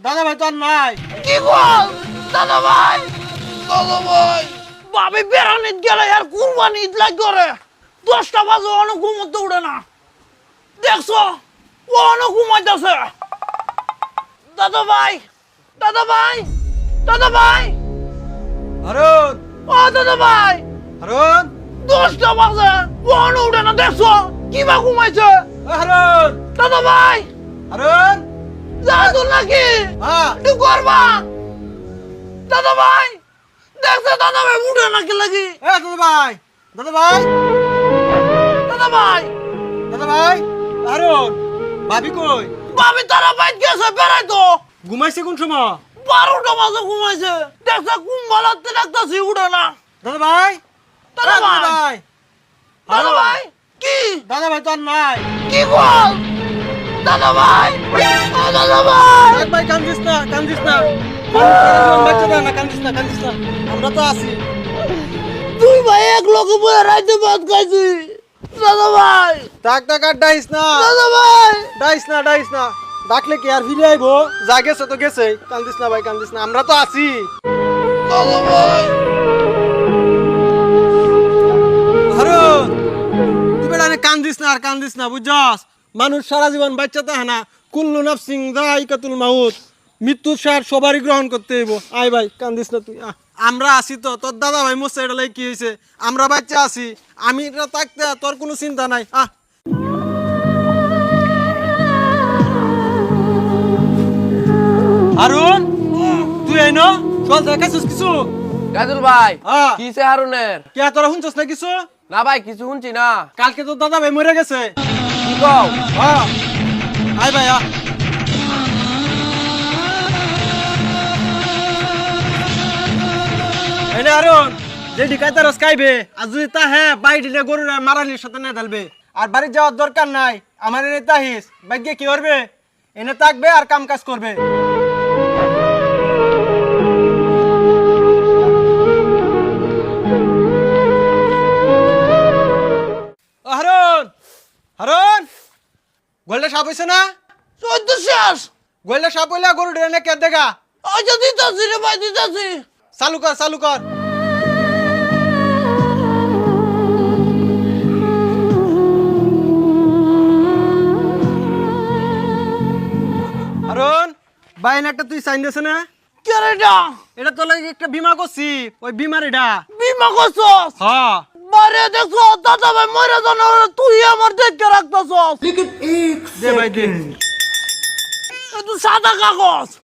দাদা ভাই তো আর নাই। কি বল দাদা ভাই? দাদা ভাই ভাবি বেড়ানিত গেলে আর কুরবানি ঈদ লাগবে রে। 10টা বাজে অনেক ঘুমোতে উঠে না, দেখছো ও অনেক ঘুমাইতেছে। দাদা ভাই, দাদা ভাই, দাদা ভাই, হারুন, ও দাদা ভাই, হারুন, 10টা বাজে ও অনেক উঠে না, দেখছো কিবা ঘুমাইছে। হারুন, দাদা ভাই হারুন। জাদু নাকি হ্যাঁ, একটু করবা? দাদা ভাই দেখছো দাদা ভাই উঠে নাকি লাগি? দাদা ভাই, দাদা ভাই, দাদা ভাই দাদা ভাই, হারুন, ভাবি কই? ভাবি তারা বাইক গেছে বেড়াইতো। ঘুমাইছে কোন সময়? 12টা বাজে ঘুমাইছে, দেখছো কুম্বালাতে ডাকতাছি উঠে না। দাদা ভাই, দাদা দাদা ভাই, ভাই, দাদা ভাই কি? দাদা ভাই তো আর নাই। কি বল দাদা ভাই? ও দাদা ভাই, এক ভাই কান্দিস না, কান্দিস না। মানুষ সারা জীবন বাঁচে না, কান্দিস না, কান্দিস না। আমরা তো আছি। তুই ভাই এক লোক বয়ে রাইতে ভাত খাইছি। দাদা ভাই, ডাক ডাক আর ডাইস না, দাদা ভাই, ডাইস না, ডাইস না। ডাকলে কি আর ফিরে আইবো? যা গেছে তো গেছে। কান্দিস না ভাই, কান্দিস না। আমরা তো আছি। দাদা ভাই। হারুন, তুই বেটা কান্দিস না আর কান্দিস না, বুঝছস? মানুষ সারা জীবন বাচ্চা থাকে না। কুল্লু নাফসিন যায়কাতুল মাউত। মৃত্যুর স্বাদ সবারই গ্রহণ করতে হইব। আয় ভাই, কান্দিস না তুই। আমরা আছি তো, তোর দাদা ভাই মরছে, এটা লাগে কি হয়েছে? আমরা বাচ্চা আছি। আমি এটা থাকতে তোর কোনো চিন্তা নাই। হারুন, তুই এই ন চল দেখাছিস কিছু? গাজুল ভাই হ্যাঁ। কিসে হারুনের? কে তোরা শুনছস না কিছু? না ভাই কিছু শুনছি না। কালকে তোর দাদা ভাই মরে গেছে। কি কও? হ্যাঁ, আয় ভাই এনে আরুন, যে ডিকাইতে রস খাইবে আর যদি তা হ্যাঁ বাই দিলে গরুর মারালির সাথে না ঢালবে। আর বাড়ি যাওয়ার দরকার নাই। আমার এনে তাহিস ভাগ্যে কি করবে? এনে থাকবে আর কাম কাজ করবে। হারুন, হারুন, গোলটা সাপ হইছে না? চোদ্দ শেষ। গোলটা সাপ হইলে গরু ডেনে কে দেখা? আচ্ছা দিতাছি রে ভাই, দিতাছি। চালু কর, চালু কর। হারুন, বাইন একটা তুই সাইন দিয়েছে না? কে রে এটা? এটা তোর লাগে একটা বিমা করছি, ওই বিমার এটা। বিমা করছস? হ্যাঁ। বারে দেখছো দাদা ভাই মরে জানো, তুই আমার দেখে রাখতেছস। দে ভাই দে। তুই সাদা কাগজ